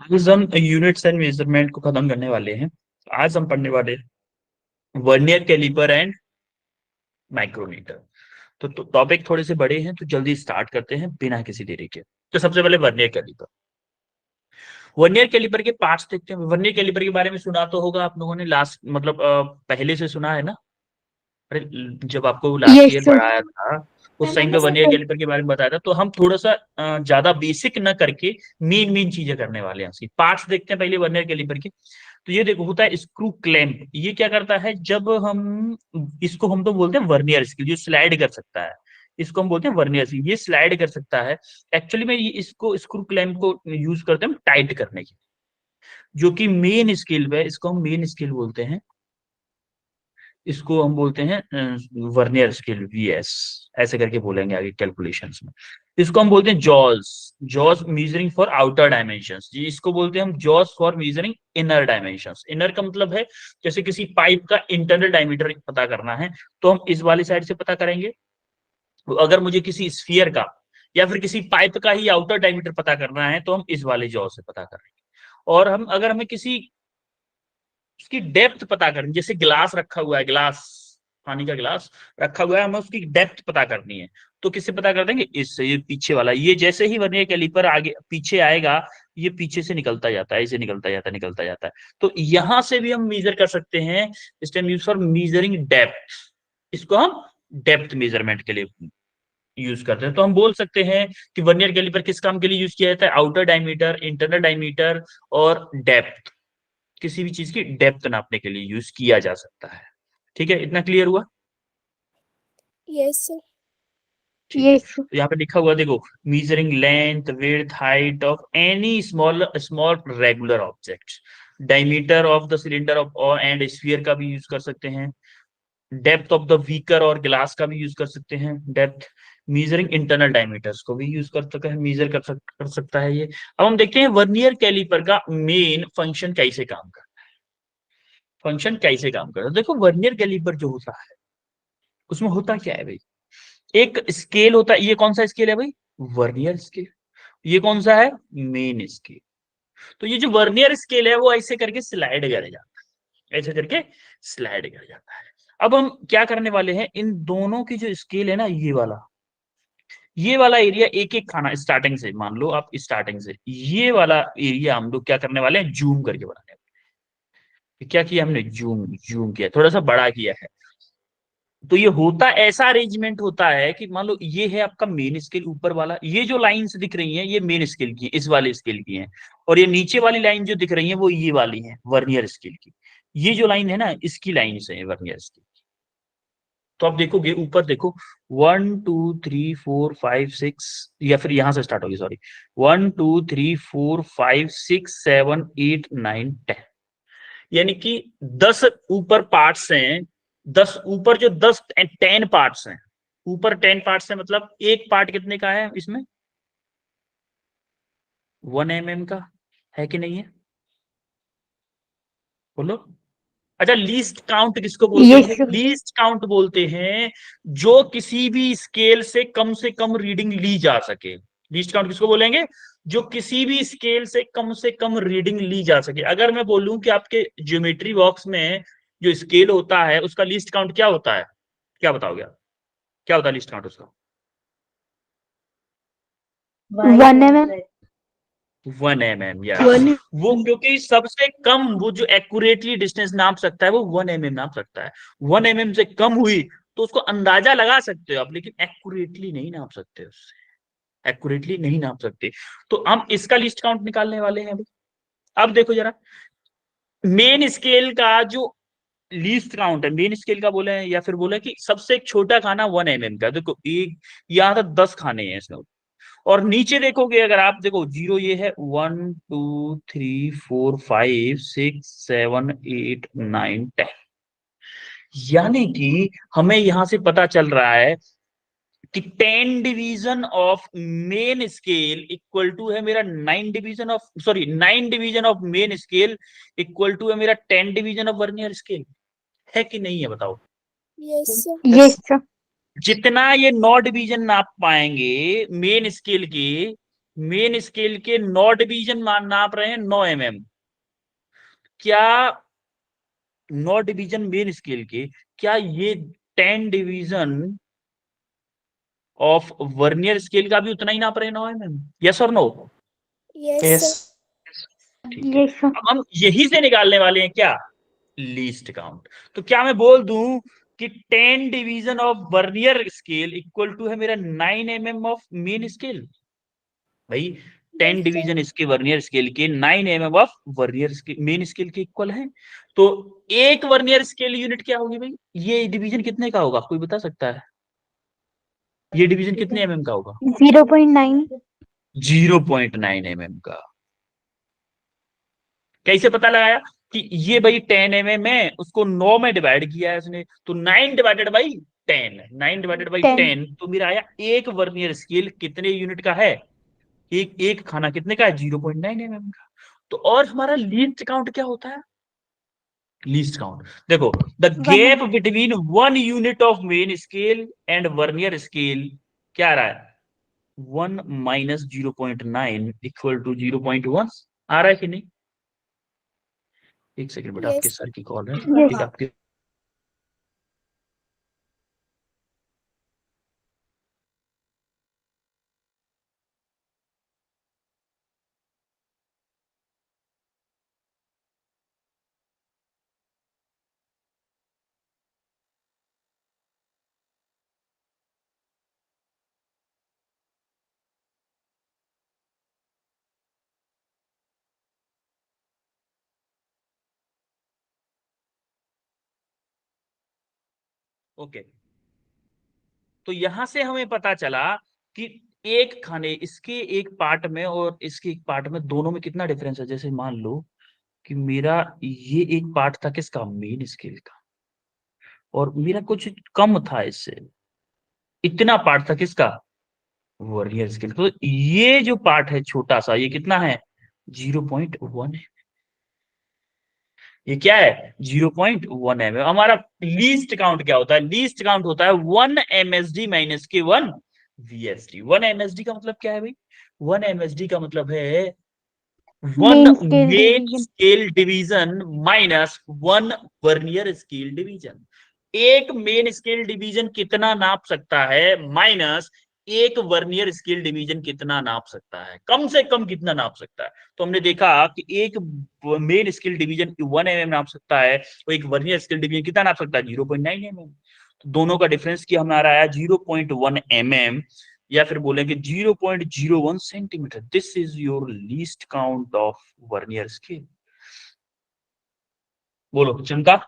आज हम units and measurement को खत्म करने वाले हैं। आज हम पढ़ने वाले वर्नियर कैलिपर एंड माइक्रोमीटर। तो टॉपिक थोड़े से बड़े हैं, तो जल्दी स्टार्ट करते हैं बिना किसी देरी के। तो सबसे पहले वर्नियर कैलिपर। वर्नियर कैलिपर के पार्ट्स देखते हैं। वर्नियर कैलिपर के बारे में सुना तो होगा आप लोगों ने, लास्ट मतलब पहले से सुना है ना। अरे जब आपको लास्ट यस ईयर सर। पढ़ाया था उस टाइम पे वर्नियर कैलिपर के बारे में बताया था, तो हम थोड़ा सा ज्यादा बेसिक न करके मेन मेन चीजें करने वाले हैं। पार्ट्स देखते हैं पहले वर्नियर कैलिपर के। तो ये देखो, होता है स्क्रू क्लैंप। ये क्या करता है, जब हम इसको हम तो बोलते हैं वर्नियर स्केल, जो स्लाइड कर सकता है, इसको हम बोलते हैं वर्नियर स्केल। ये स्लाइड कर सकता है। एक्चुअली में ये इसको स्क्रू क्लैंप को यूज करते हैं टाइट करने की, जो कि मेन स्केल है, इसको हम मेन स्केल बोलते हैं। इसको हम बोलते हैं वर्नियर स्केल, वीएस, ऐसे करके बोलेंगे आगे कैलकुलेशंस में। इसको हम बोलते हैं jaws. Jaws measuring for outer dimensions, जी इसको बोलते हैं हम jaws for measuring inner dimensions. Inner का मतलब है जैसे किसी पाइप का इंटरनल डायमीटर पता करना है, तो हम इस वाली साइड से पता करेंगे। अगर मुझे किसी स्फीयर का या फिर किसी पाइप का ही आउटर डायमीटर पता करना है, तो हम इस वाले जॉज से पता करेंगे। और हम अगर हमें किसी उसकी डेप्थ पता करनी, जैसे ग्लास रखा हुआ है, ग्लास, पानी का ग्लास रखा हुआ है, हमें उसकी डेप्थ पता करनी है, तो किससे पता कर देंगे, इससे। ये पीछे वाला, ये जैसे ही वर्नियर कैलिपर आगे पीछे आएगा, ये पीछे से निकलता जाता है, ऐसे निकलता जाता है, निकलता जाता है। तो यहां से भी हम मेजर कर सकते हैं। इस time use for measuring depth, इसको हम डेप्थ मेजरमेंट के लिए यूज करते हैं। तो हम बोल सकते हैं कि वर्नियर कैलिपर किस काम के लिए यूज किया जाता है, आउटर डायमीटर, इंटरनल डायमीटर और डेप्थ। किसी भी चीज की डेप्थ नापने के लिए यूज किया जा सकता है। ठीक है, इतना क्लियर हुआ। Yes sir. ठीक है, यस। तो यहाँ पे लिखा हुआ देखो, measuring length width height of any small small regular object. Diameter of the cylinder of and sphere का भी यूज कर सकते हैं। डेप्थ ऑफ द बीकर और ग्लास का भी यूज कर सकते हैं। डेप्थ मीजरिंग इंटरनल डायमीटर्स को भी यूज कर सकते हैं, मेजर कर सकता है ये। अब हम देखते हैं वर्नियर कैलिपर का मेन फंक्शन कैसे काम करता है। फंक्शन कैसे काम करता है, देखो वर्नियर कैलिपर जो होता है उसमें होता क्या है भाई, एक स्केल होता है। ये कौन सा स्केल है भाई, वर्नियर स्केल। ये कौन सा है, मेन स्केल। तो ये जो वर्नियर स्केल है वो ऐसे करके स्लाइड कर जाता है, ऐसे करके स्लाइड कर जाता है। अब हम क्या करने वाले हैं, इन दोनों की जो स्केल है ना, ये वाला एरिया एक एक खाना, स्टार्टिंग से मान लो आप, स्टार्टिंग से ये वाला एरिया हम लोग क्या करने वाले हैं, जूम करके बनाने वाले हैं। क्या किया हमने, जूम जूम किया, थोड़ा सा बड़ा किया है। तो ये होता ऐसा अरेंजमेंट होता है कि मान लो ये है आपका मेन स्केल ऊपर वाला, ये जो लाइंस दिख रही हैं ये मेन स्केल की है, इस वाले स्केल की हैं। और ये नीचे वाली लाइन जो दिख रही है वो ये वाली है वर्नियर स्केल की। ये जो लाइन है ना, इसकी लाइन से है वर्नियर स्केल। तो आप देखोगे ऊपर देखो, 1 2 3 4 5 6, या फिर यहां से स्टार्ट होगी, सॉरी, 1 2 3 4 5 6 7 8 9 10, यानी कि 10 ऊपर पार्ट्स हैं। 10 ऊपर जो 10 पार्ट्स हैं, ऊपर 10 पार्ट्स हैं, मतलब एक पार्ट कितने का है इसमें, 1 mm का है कि नहीं है, बोलो। अच्छा, लीस्ट काउंट किसको बोलते यस हैं, सर। लीस्ट काउंट बोलते हैं जो किसी भी स्केल से कम रीडिंग ली जा सके। लीस्ट काउंट किसको बोलेंगे, जो किसी भी स्केल से कम रीडिंग ली जा सके। अगर मैं बोलूं कि आपके ज्योमेट्री बॉक्स में जो स्केल होता है उसका लीस्ट काउंट क्या होता है, क्या बताओगे आप, क्या होता है लीस्ट काउंट उसका, 1 mm। 1 mm, yes. वन। वो क्योंकि सबसे कम वो जो एक्यूरेटली डिस्टेंस नाप सकता है वो 1 mm नाप सकता है। 1 mm से कम हुई तो उसको अंदाजा लगा सकते हो आप, लेकिन एक्यूरेटली नहीं नाप सकते, उससे एक्यूरेटली नहीं नाप सकते। तो हम इसका लिस्ट काउंट निकालने वाले हैं अभी। अब देखो जरा, मेन स्केल का जो लीस्ट काउंट है, मेन स्केल का बोले हैं, या फिर बोले कि सबसे एक छोटा खाना 1 mm का, देखो एक, यहाँ तक 10 खाने हैं इसमें। और नीचे देखोगे अगर आप देखो, जीरो ये है, 1 2 3 4 5 6 7 8 9 10, यानी कि हमें यहां से पता चल रहा है कि 10 division of main scale equal to है मेरा 9 division of, sorry 9 division of main scale equal to है मेरा 10 डिवीजन ऑफ वर्नियर स्केल। है कि नहीं है बताओ। Yes sir. Yes. Yes sir. जितना ये 9 डिवीजन नाप पाएंगे मेन स्केल के, मेन स्केल के 9 डिवीजन नाप रहे हैं 9 mm। क्या 9 डिवीजन मेन स्केल के, क्या ये 10 डिवीजन ऑफ वर्नियर स्केल का भी उतना ही नाप रहे हैं 9 mm? यस और नो? Yes, Yes. sir. ठीक है। अब हम यही से निकालने वाले हैं क्या, लीस्ट काउंट। तो क्या मैं बोल दूं कि 10 division of vernier scale equal to है मेरा 9 mm ऑफ मेन स्केल? भाई 10 Yes, sir. डिवीजन इसके वर्नियर स्केल के 9 mm of vernier scale main scale के इक्वल है। तो एक वर्नियर स्केल यूनिट क्या होगी भाई? ये डिवीजन कितने का होगा, कोई बता सकता है? ये डिवीजन कितने mm का होगा? 0.9. 0.9 mm का। कैसे पता लगाया कि ये भाई 10 mm है, उसको 9 में डिवाइड किया है उसने, तो 9 डिवाइडेड बाई 10, 9 डिवाइडेड बाई 10, तो मेरा आया एक वर्नियर स्केल कितने यूनिट का है? एक खाना कितने का है? 0.9 mm का। तो और हमारा लीस्ट काउंट क्या होता है? लीस्ट काउंट देखो, the gap between 1 unit of main scale and vernier scale क्या आ रहा है? 1 माइनस 0.9 इक्वल टू 0.1 आ रहा है कि नहीं? एक सेकंड बेटा, आपके Yes. सर की कॉल है। Yes. ठीक है, आपके ओके। तो यहां से हमें पता चला कि एक खाने इसके एक पार्ट में और इसके एक पार्ट में, दोनों में कितना डिफरेंस है। जैसे मान लो कि मेरा ये एक पार्ट था किसका, मेन स्केल का, और मेरा कुछ कम था इससे, इतना पार्ट था किसका, वर्नियर स्केल। तो ये जो पार्ट है छोटा सा, ये कितना है? 0.1 है। ये क्या है? 0.1 mm। हमारा लीस्ट काउंट क्या होता है? लीस्ट काउंट होता है 1 MSD माइनस के 1 VSD। 1 MSD का मतलब क्या है भाई? 1 MSD का मतलब है 1 main scale division minus 1 vernier scale division. एक मेन स्केल डिवीजन कितना नाप सकता है, माइनस एक वर्नियर स्केल डिवीजन कितना नाप सकता है, कम से कम कितना नाप सकता है। तो हमने देखा कि एक मेन स्केल डिवीजन 1 mm नाप सकता है, और एक वर्नियर स्केल डिवीजन कितना नाप सकता है? 0.9 mm। तो दोनों का डिफरेंस क्या हमारा आया? 0.1 mm, या फिर बोलेंगे 0.01 centimetre. This is your least count of vernier scale. बोलो चिंता।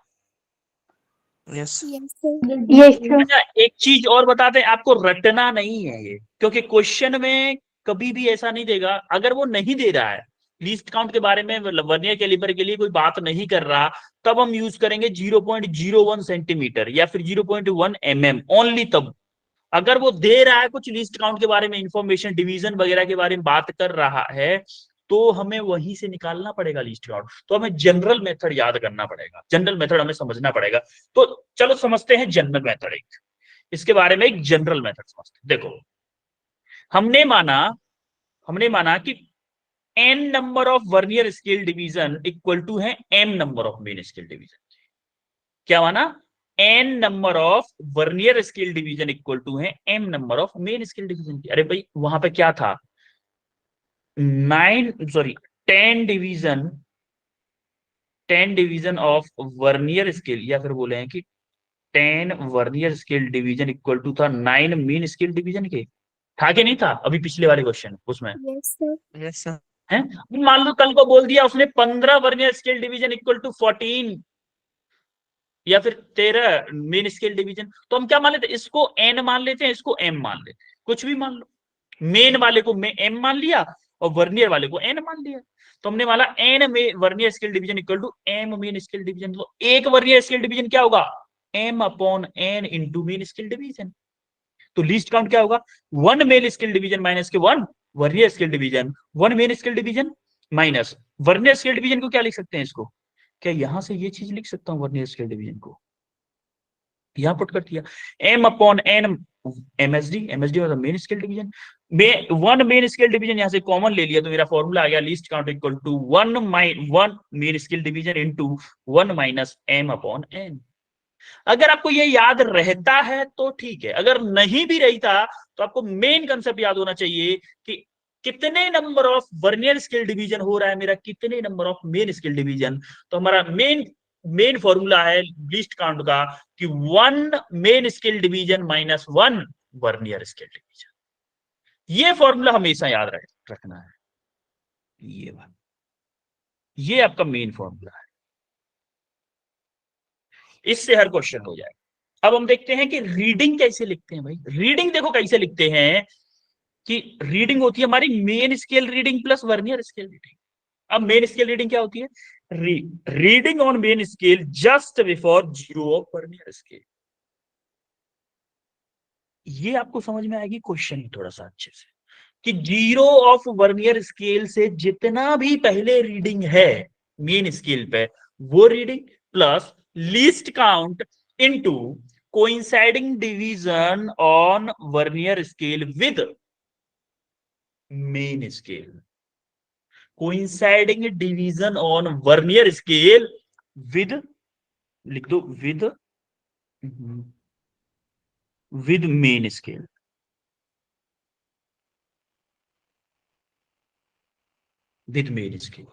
Yes. Yes, sir. Yes, sir. अच्छा, एक चीज और बताते हैं, आपको रटना नहीं है ये, क्योंकि क्वेश्चन में कभी भी ऐसा नहीं देगा। अगर वो नहीं दे रहा है लीस्ट काउंट के बारे में, वर्नियर कैलिपर के लिए कोई बात नहीं कर रहा, तब हम यूज करेंगे 0.01 सेंटीमीटर या फिर 0.1 mm ओनली। तब अगर वो दे रहा है कुछ लीस्ट काउंट के बारे में इंफॉर्मेशन, डिवीजन वगैरह के बारे में बात कर रहा है, तो हमें वहीं से निकालना पड़ेगा लीस्ट काउंट। तो हमें जनरल मेथड याद करना पड़ेगा, जनरल मेथड हमें समझना पड़ेगा। तो चलो समझते हैं जनरल मेथड। एक इसके बारे में एक जनरल मेथड समझते हैं। देखो, हमने माना कि n number of vernier scale division equal to है m number of main scale division. क्या माना? n number of vernier scale division equal to है m number of main scale division की। अरे भाई वहां पे क्या था? 10 डिवीजन ऑफ वर्नियर स्केल, या फिर बोले हैं कि 10 vernier scale division equal to था 9 मेन स्केल डिवीजन के। था कि नहीं था अभी पिछले वाले क्वेश्चन उसमें? Yes, sir. Yes, sir. है। मान लो कल को बोल दिया उसने 15 vernier scale division equal to 14 या फिर 13 मेन स्केल डिवीजन, तो हम क्या मान लेते हैं? इसको n मान लेते हैं, इसको m मान लेते हैं, कुछ भी मान लो। मेन वाले को m मान लिया और वर्नियर वाले को n मान लिया। तो हमने माना n में vernier scale division equal to m main scale division. तो एक वर्नियर स्केल डिवीजन क्या होगा? m upon n into main scale division. तो लीस्ट काउंट क्या होगा? 1 मेन स्केल डिवीजन माइनस के 1 vernier scale division, 1 main scale division minus vernier scale division को क्या लिख सकते हैं? इसको क्या यहां से ये चीज लिख सकता हूं? वर्नियर स्केल डिवीजन को यहां पुट कर दिया, m upon n MSD, MSD मतलब main scale division. One main scale division यहां से कॉमन ले लिया तो मेरा फॉर्मूला आ गया least count equal to one main scale division into 1 minus m upon n। अगर आपको ये याद रहता है तो ठीक है, अगर नहीं भी रहता तो आपको मेन कंसेप्ट याद होना चाहिए कि कितने number of vernier scale division हो रहा है मेरा, कितने number of main scale division. तो हमारा मेन फॉर्मूला है लीस्ट काउंट का कि 1 main scale division minus 1 vernier scale division. ये फॉर्मूला हमेशा याद रखना है। ये बात, ये आपका मेन फॉर्मूला है, इससे हर क्वेश्चन हो जाएगा। अब हम देखते हैं कि रीडिंग कैसे लिखते हैं भाई। रीडिंग देखो कैसे लिखते हैं कि रीडिंग होती है हमारी main scale reading plus vernier scale reading. अब मेन स्केल रीडिंग क्या होती है? Reading on main scale just before zero of vernier scale. ये आपको समझ में आएगी क्वेश्चन थोड़ा सा अच्छे से कि जीरो ऑफ वर्नियर स्केल से जितना भी पहले रीडिंग है मेन स्केल पे वो reading plus least count into coinciding division on vernier scale with main scale. Coinciding division on vernier scale with, लिख दो with main scale. With main scale,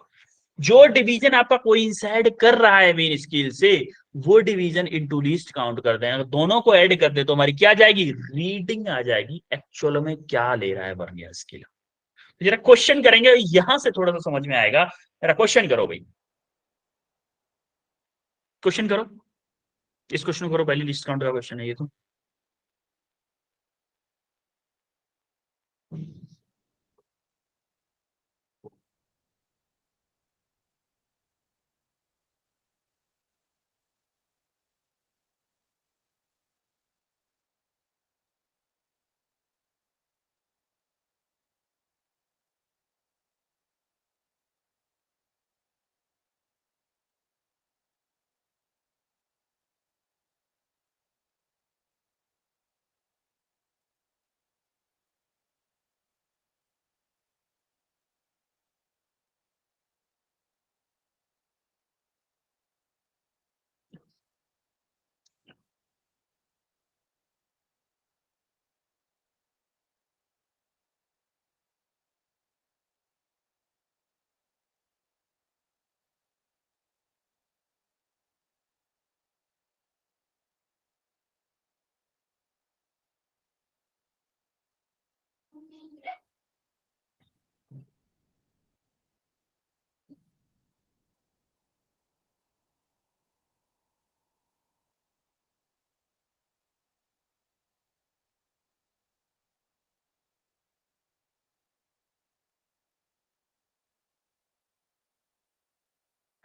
जो डिवीजन आपका कोइंसाइड कर रहा है मेन स्केल से वो डिवीजन इनटू लीस्ट काउंट कर दें। अगर दोनों को ऐड कर दे तो हमारी क्या जाएगी? रीडिंग आ जाएगी एक्चुअल में क्या ले रहा है वर्नियर स्केल। तो जरा क्वेश्चन करेंगे, यहां से थोड़ा सा समझ में आएगा। जरा क्वेश्चन करो भाई, क्वेश्चन करो, इस क्वेश्चन करो, पहले लीस्ट काउंट का क्वेश्चन है ये तो।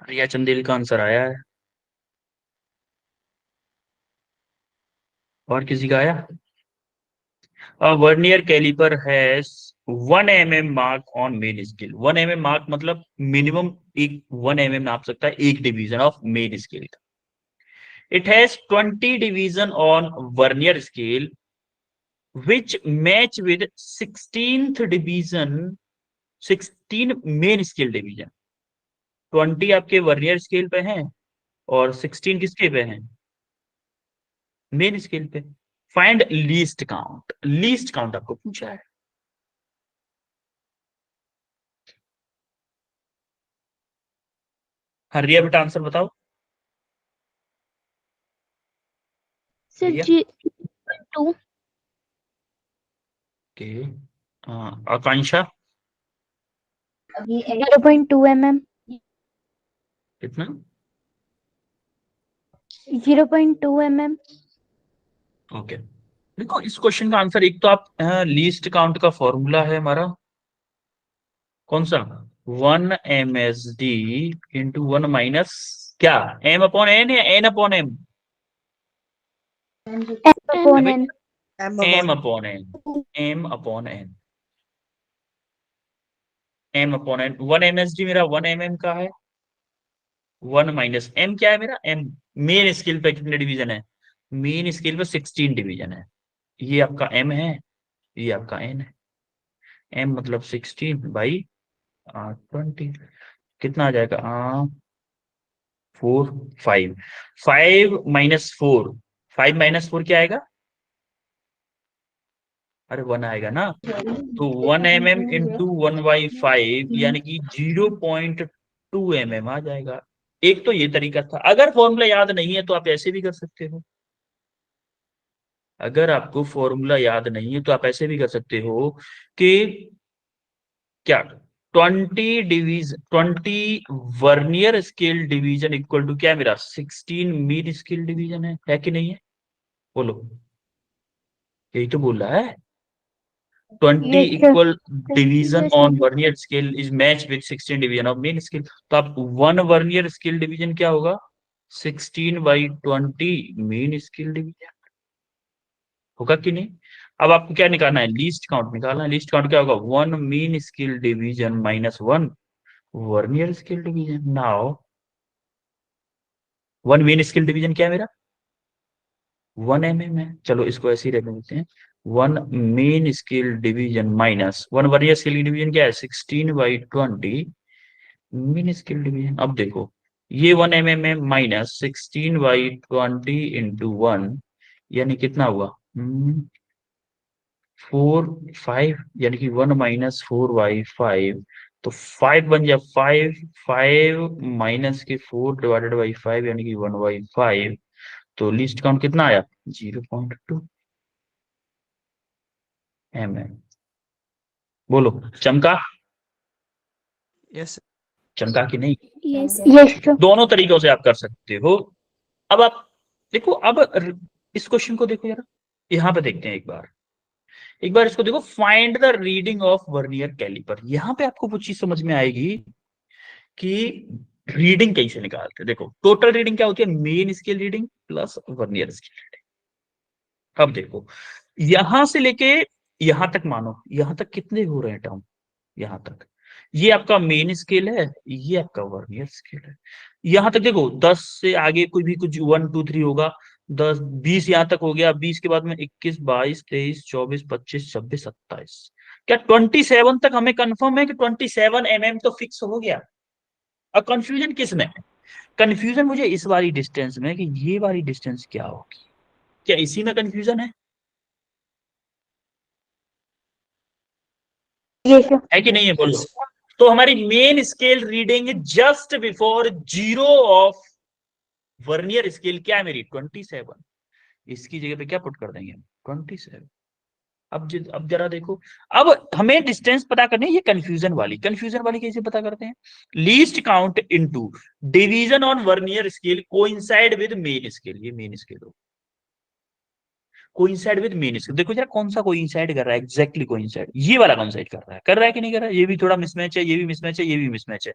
रिया चंदेल का आंसर आया है, और किसी का आया? A vernier caliper has 1 mm mark on main scale। 1 mm mark मतलब मिनिमम एक 1 mm नाप सकता है एक डिवीजन ऑफ मेन स्केल का। It has 20 division on vernier scale which match with 16th division, 16 main scale division. 20 आपके vernier scale पे हैं और 16 किसके पे हैं? मेन स्केल पे। Find least count, least count आपको पूछा है। हरिया बेटा आंसर बताओ। सर हरिया, 2 ओके, आकांक्षा 0.2 mm। कितना? 0.2 mm। ओके, देखो इस क्वेश्चन का आंसर, एक तो आप लीस्ट काउंट का फॉर्मूला है हमारा कौन सा? 1 MSD इंटू 1 माइनस क्या, m अपॉन n या n upon m? m upon n। m upon n, m upon n, m upon n। 1 MSD मेरा 1 mm का है, 1 माइनस m क्या है मेरा? m। मेन स्केल पे कितने डिवीजन है? मेन स्केल पे 16 डिवीजन है। ये आपका m है, ये आपका n है। m मतलब 16/20, कितना आ जाएगा? 4 5, 5 - 4, 5 - 4 क्या आएगा? अरे 1 आएगा ना। तो 1 mm × 1/5 यानी कि 0.2 mm आ जाएगा। एक तो ये तरीका था। अगर फॉर्मूला याद नहीं है तो आप ऐसे भी कर सकते हो। अगर आपको फॉर्मूला याद नहीं है तो आप ऐसे भी कर सकते हो कि क्या, 20 vernier scale division equal to क्या मेरा 16 मीन स्केल डिवीजन है कि नहीं है? बोलो, यही तो बोल रहा है। 20 Yes, sir. Equal division Yes, sir. On vernier scale is match with 16 division of main scale. तो आप 1 वर्नियर स्केल डिवीजन क्या होगा? 16/20 मेन स्केल डिवीजन होगा कि नहीं? अब आपको क्या निकालना है? लीस्ट काउंट निकालना है। लीस्ट काउंट क्या होगा? 1 main scale division -1 vernier scale division. Now 1 main scale division क्या है मेरा? 1 mm है। चलो इसको ऐसे ही रख देते हैं। 1 main scale division -1 vernier scale division क्या है? 16/20 मेन स्केल डिवीजन। अब देखो, ये 1 mm है, -16/20 इंटू 1 यानी कितना हुआ? 4 5, यानी कि 1 - 4/5। तो 5 बन जाए 5, 5 - 4/5 यानी कि 1/5। तो लिस्ट काउंट कितना आया? 0.2 mm। बोलो, चमका? Yes. चमका कि नहीं? Yes, yes, sir. दोनों तरीकों से आप कर सकते हो। अब आप देखो, अब इस क्वेश्चन को देखो जरा, यहाँ पे देखते हैं एक बार। एक बार इसको देखो, find the reading of vernier caliper. यहाँ पे आपको कुछ चीज समझ में आएगी कि रीडिंग कैसे निकालते हैं। देखो, टोटल रीडिंग क्या होती है? Main scale reading plus vernier scale reading. अब देखो, यहां से लेके यहां तक, मानो यहां तक कितने हो रहे हैं टर्म? यहां तक ये आपका मेन स्केल है, ये आपका वर्नियर स्केल है। यहां तक देखो, 10 से आगे कोई भी कुछ 1 2 3 होगा। 10 20 यहां तक हो गया। 20 के बाद में 21 22 23 24 25 26 27। क्या 27 तक हमें कंफर्म है कि 27 mm तो फिक्स हो गया? अब कंफ्यूजन किस में है? कंफ्यूजन मुझे इस वाली डिस्टेंस में कि ये वाली डिस्टेंस क्या होगी। क्या इसी में कंफ्यूजन Yes, sir. है कि नहीं है? बोलो। तो हमारी main scale reading just before zero of vernier scale क्या है मेरी? 27। इसकी जगह पे क्या पुट कर देंगे हम? 27। अब जरा देखो, अब हमें डिस्टेंस पता करनी है। ये कंफ्यूजन वाली कैसे पता करते हैं? Least count into division on vernier scale coincide with main scale. ये मेन स्केल हो, कोइंसाइड विद मेन स्केल। देखो जरा कौन सा कोइंसाइड कर रहा है? एग्जैक्टली कोइंसाइड ये वाला कोइंसाइड कर रहा है कि नहीं कर रहा है? ये भी थोड़ा मिसमैच है, ये भी मिसमैच है, ये भी मिसमैच है।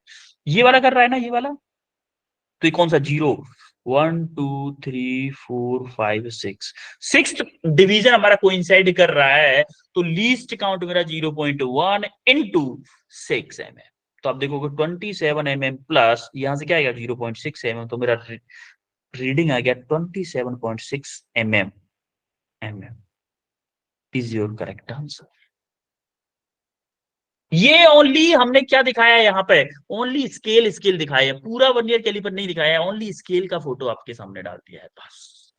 ये वाला कर रहा है ना, ये वाला। तो ये कौन सा? 0 1 2 3 4 5 6, सिक्स डिवीजन हमारा कोइंसाइड कर रहा है। तो लीस्ट काउंट मेरा 0.1 इंटू 6 mm। तो आप देखोगे 27 mm प्लस यहां से क्या आएगा? 0.6 mm। तो मेरा रीडिंग आ गया 27.6 mm। Is your correct answer. ये ओनली हमने क्या दिखाया है यहाँ पे? ओनली स्केल स्केल दिखाया है, पूरा वर्नियर कैलिपर नहीं दिखाया है। ओनली स्केल का फोटो आपके सामने डाल दिया है बस,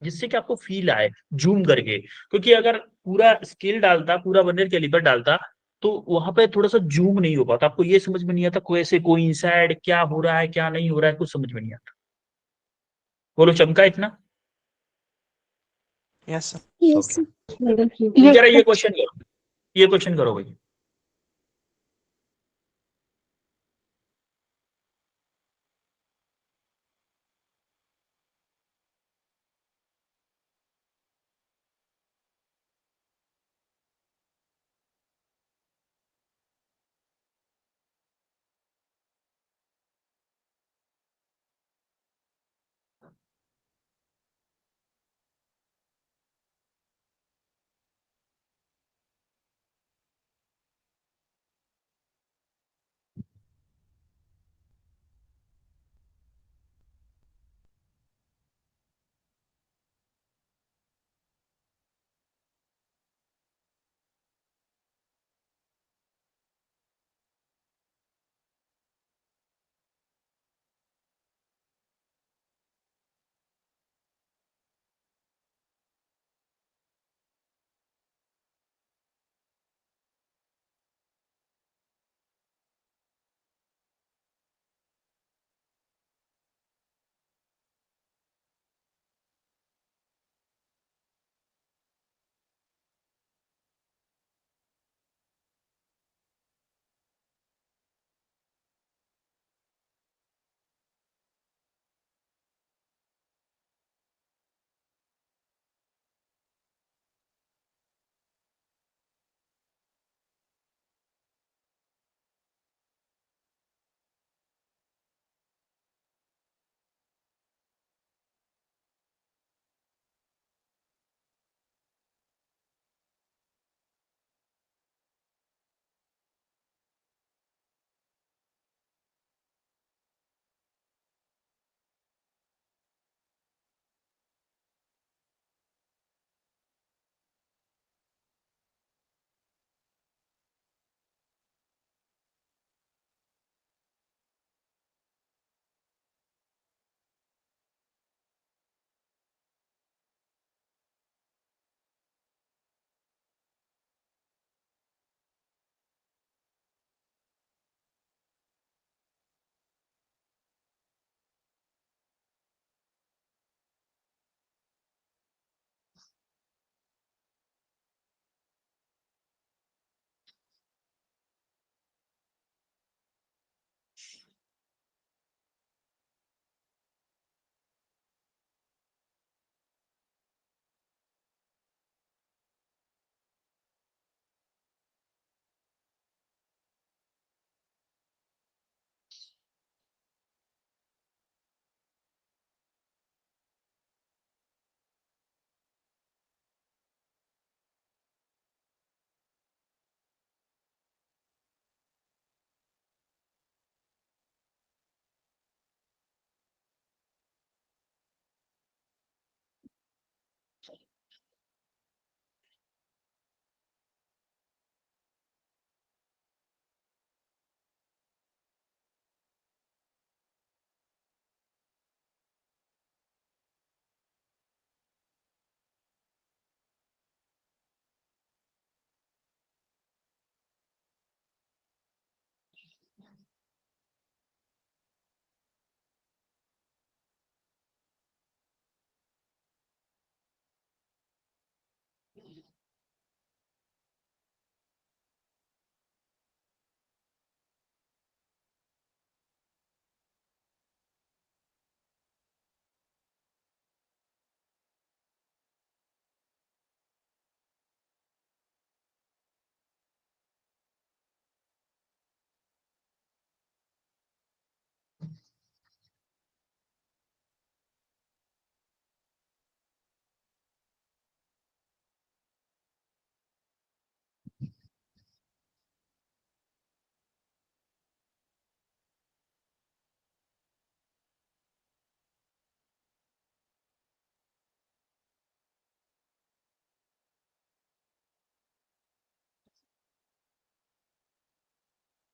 जिससे कि आपको फील आए जूम करके। क्योंकि अगर पूरा स्केल डालता, पूरा वर्नियर कैलिपर डालता, तो वहां पे थोड़ा सा जूम नहीं हो पाता। आपको ये समझ में नहीं आता कैसे कोइंसाइड क्या हो रहा है, क्या नहीं हो रहा है, कुछ समझ में नहीं आता। बोलो, चमका इतना? Yes, sir. Yes, okay. sir. जरा Yes, ये sir. क्वेश्चन करो, ये क्वेश्चन करो भाई।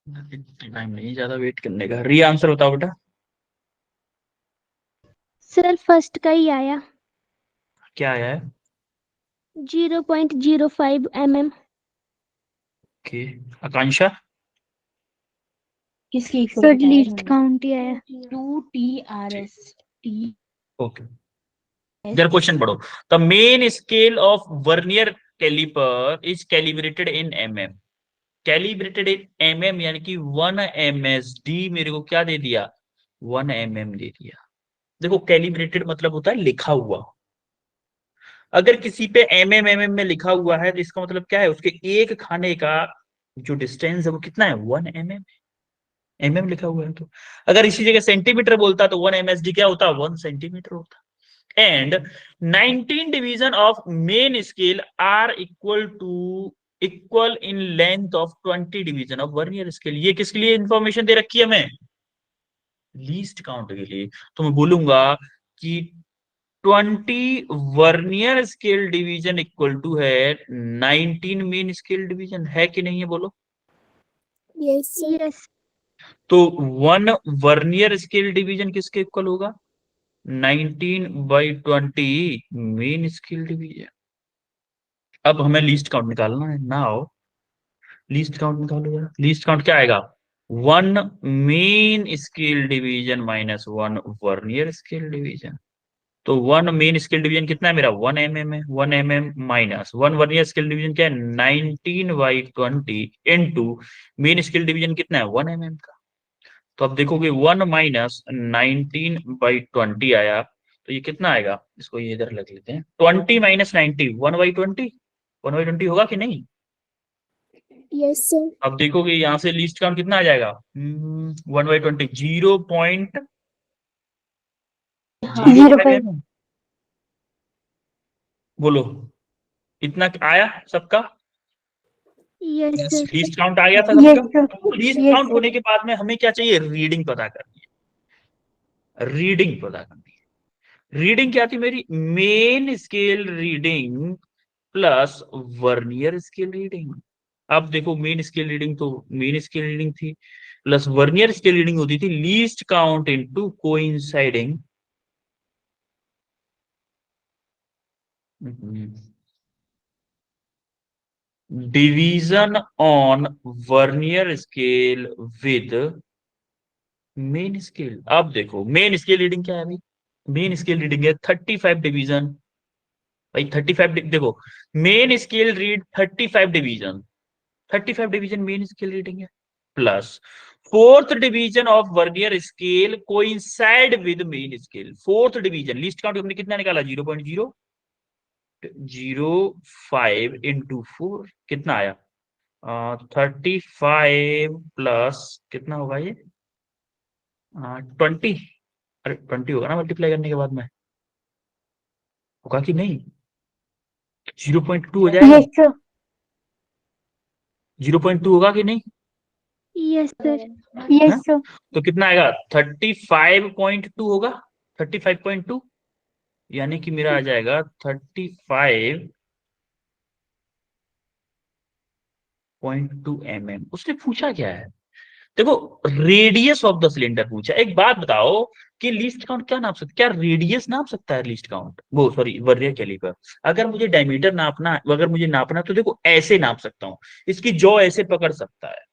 टाइम नहीं ज्यादा वेट करने का। री आंसर बताओ बेटा। सर फर्स्ट का ही आया, क्या आया है? 0.05 mm। ओके, आकांक्षा। किसकी सर लीस्ट काउंट ही आया। 2TRS ओके, जरा क्वेश्चन पढ़ो। The main scale of vernier caliper is calibrated in mm। Calibrated in mm यानी कि 1 MSD मेरे को क्या दे दिया? 1 mm दे दिया। देखो कैलिब्रेटेड मतलब होता है लिखा हुआ। अगर किसी पे mm में लिखा हुआ है तो इसका मतलब क्या है? उसके एक खाने का जो डिस्टेंस है वो कितना है? 1 mm लिखा हुआ है। तो अगर इसी जगह सेंटीमीटर बोलता तो 1 MSD क्या होता? 1 सेंटीमीटर होता। And 19 division of main scale are equal in length of 20 division of vernier scale। ये किसके लिए इंफॉर्मेशन दे रखी है हमें? लीस्ट काउंट के लिए। तो मैं बोलूंगा कि 20 vernier scale division equal to है 19 मेन स्केल डिवीजन। है कि नहीं है बोलो? Yes yes. तो 1 वर्नियर स्केल डिवीजन किसके इक्वल होगा? 19/20 मेन स्केल डिवीजन। अब हमें लीस्ट काउंट निकालना है ना। आओ लीस्ट काउंट निकालो यार। लीस्ट काउंट क्या आएगा? 1 main scale division minus 1 vernier scale division. तो 1 मेन स्केल डिवीजन कितना है मेरा? 1 mm है। 1 mm minus 1 vernier scale division क्या है? 19/20 इंटू मेन स्केल डिवीजन कितना है? 1 mm का। तो अब देखोगे 1 माइनस 19/20 आया, तो ये कितना आएगा? इसको ये इधर लग लेते हैं। 20 माइनस 90 1/20। 1/20 होगा कि नहीं? Yes sir. अब देखोगे यहाँ से लीस्ट काउंट कितना आ जाएगा? 1/20 0.05 mm। बोलो इतना आया सबका? Yes sir. लीस्ट काउंट आ गया था यस सबका। Sir. Least yes count sir. होने के बाद में हमें क्या चाहिए? रीडिंग पता करनी है। रीडिंग पता करनी है। रीडिंग क्या थी मेरी? Main scale reading plus vernier scale reading. अब देखो मेन स्केल रीडिंग तो मेन स्केल रीडिंग थी, प्लस वर्नियर स्केल रीडिंग होती थी least count into coinciding division on vernier scale with main scale. अब देखो मेन स्केल रीडिंग क्या है अभी? मेन स्केल रीडिंग है 35 डिवीजन। भाई 35 देखो, main scale read 35 division. 35 division main scale reading है, plus fourth division of vernier scale coincide with main scale. Fourth division least count हमने कितना निकाला? 0.005 इंटू 4 कितना आया? 35 प्लस कितना होगा ये? 20। अरे 20 होगा ना मल्टीप्लाई करने के बाद में? होगा कि नहीं? 0.2 हो जाएगा। Yes sir. 0.2 होगा कि नहीं? Yes sir. हाँ? Yes sir. तो कितना आएगा? 35.2 होगा। 35.2 यानी कि मेरा आ जाएगा 35.2 mm। उसने पूछा क्या है? देखो रेडियस ऑफ द सिलेंडर पूछा। एक बात बताओ कि लीस्ट काउंट क्या नाप सकता? क्या रेडियस नाप सकता है लीस्ट काउंट? वो सॉरी वर्नियर कैलिपर। अगर मुझे डायमीटर नापना, अगर मुझे नापना तो देखो ऐसे नाप सकता हूँ। इसकी जॉ ऐसे पकड़ सकता है,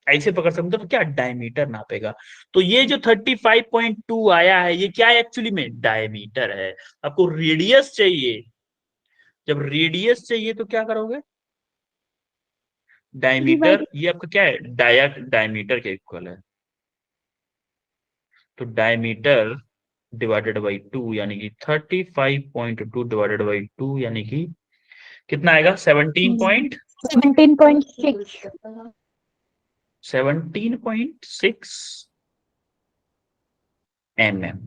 ऐसे पकड़ सकता हूं, तो क्या डायमीटर नापेगा। तो ये जो 35.2 आया है ये क्या है? एक्चुअली में डायमीटर है। आपको रेडियस चाहिए। जब रेडियस चाहिए तो क्या करोगे? Diameter, divide. ये आपका क्या है? डायमीटर के इक्वल है। तो डायमीटर डिवाइडेड बाई 2 यानी कि 35.2 डिवाइडेड बाई 2 यानी कि कितना आएगा? 17.6। 17.6 mm।